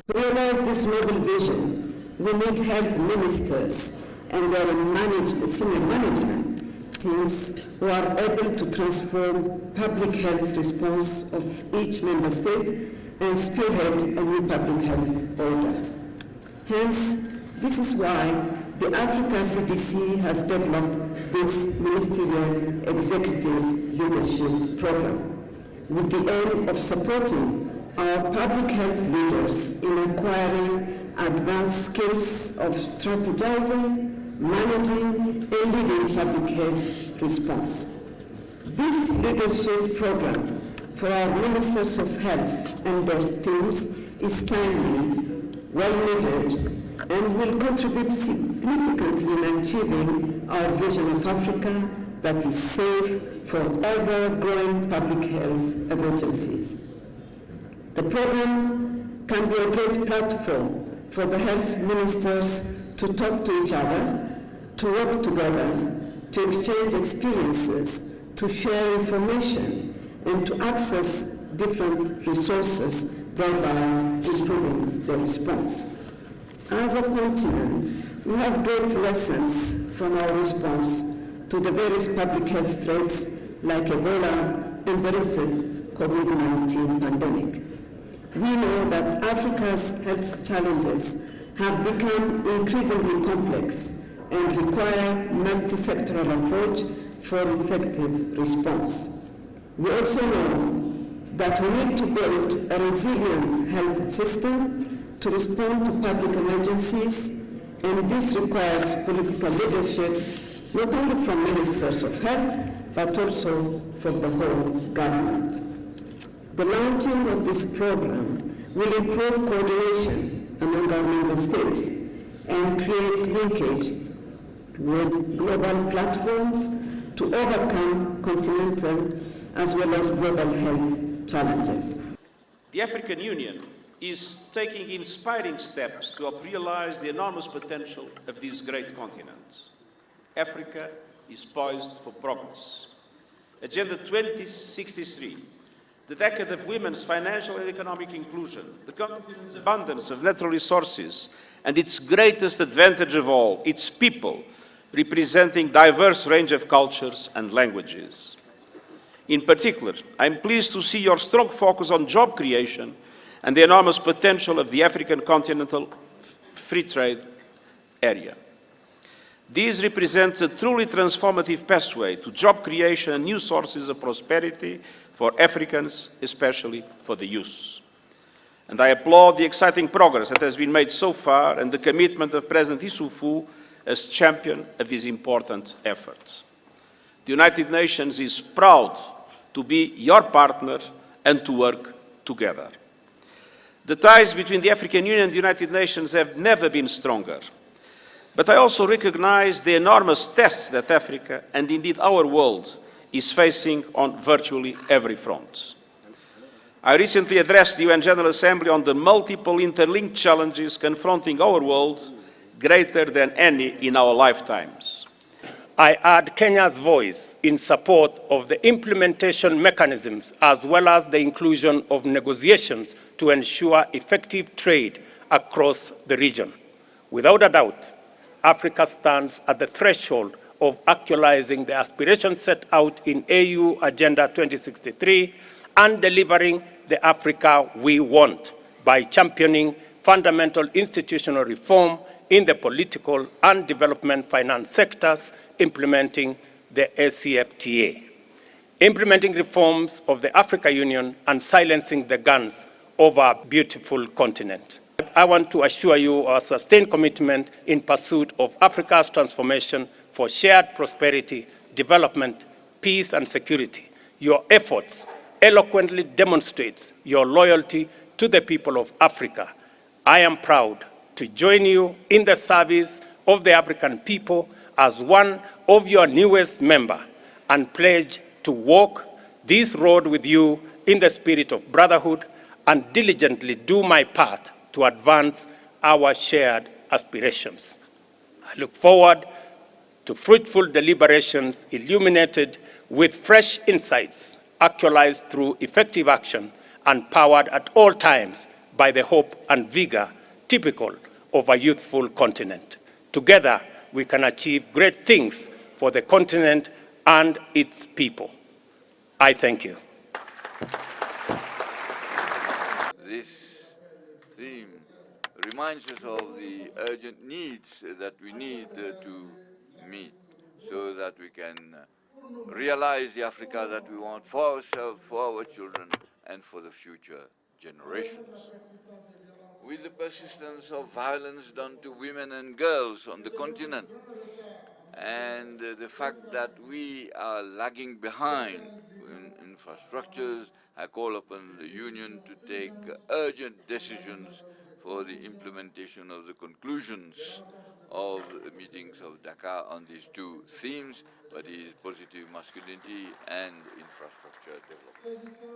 To realize this noble vision, we need health ministers and their senior management teams who are able to transform public health response of each member state and spearhead a new public health order. Hence, this is why the Africa CDC has developed this ministerial executive leadership program with the aim of supporting our public health leaders in acquiring advanced skills of strategizing, managing, and leading public health response. This leadership program for our ministers of health and their teams is timely, well-needed, and will contribute significantly in achieving our vision of Africa that is safe for ever-growing public health emergencies. The program can be a great platform for the health ministers to talk to each other, to work together, to exchange experiences, to share information, and to access different resources, thereby improving the response. As a continent, we have great lessons from our response to the various public health threats like Ebola and the recent COVID-19 pandemic. We know that Africa's health challenges have become increasingly complex and require multi-sectoral approach for effective response. We also know that we need to build a resilient health system to respond to public emergencies, and this requires political leadership, not only from ministers of health, but also from the whole government. The launching of this program will improve coordination among our member states and create linkage with global platforms to overcome continental as well as global health challenges. The African Union is taking inspiring steps to realize the enormous potential of this great continent. Africa is poised for progress. Agenda 2063, the decade of women's financial and economic inclusion, the continent's abundance of natural resources, and its greatest advantage of all, its people, representing diverse range of cultures and languages. In particular, I'm pleased to see your strong focus on job creation and the enormous potential of the African continental free trade area. This represents a truly transformative pathway to job creation and new sources of prosperity for Africans, especially for the youth. And I applaud the exciting progress that has been made so far and the commitment of President Issoufou as champion of this important effort. The United Nations is proud to be your partner and to work together. The ties between the African Union and the United Nations have never been stronger. But I also recognize the enormous tests that Africa, and indeed our world, is facing on virtually every front. I recently addressed the UN General Assembly on the multiple interlinked challenges confronting our world, greater than any in our lifetimes. I add Kenya's voice in support of the implementation mechanisms as well as the inclusion of negotiations to ensure effective trade across the region. Without a doubt, Africa stands at the threshold of actualizing the aspirations set out in AU Agenda 2063 and delivering the Africa we want by championing fundamental institutional reform in the political and development finance sectors, implementing the ACFTA, implementing reforms of the Africa Union and silencing the guns of our beautiful continent. I want to assure you our sustained commitment in pursuit of Africa's transformation for shared prosperity, development, peace and security. Your efforts eloquently demonstrates your loyalty to the people of Africa. I am proud to join you in the service of the African people as one of your newest members and pledge to walk this road with you in the spirit of brotherhood and diligently do my part to advance our shared aspirations. I look forward to fruitful deliberations illuminated with fresh insights, actualized through effective action and powered at all times by the hope and vigor typical of a youthful continent. Together, we can achieve great things for the continent and its people. I thank you. This theme reminds us of the urgent needs that we need to meet so that we can realize the Africa that we want for ourselves, for our children, and for the future generations. With the persistence of violence done to women and girls on the continent, and the fact that we are lagging behind in infrastructures, I call upon the Union to take urgent decisions for the implementation of the conclusions of the meetings of Dakar on these two themes, that is positive masculinity and infrastructure development.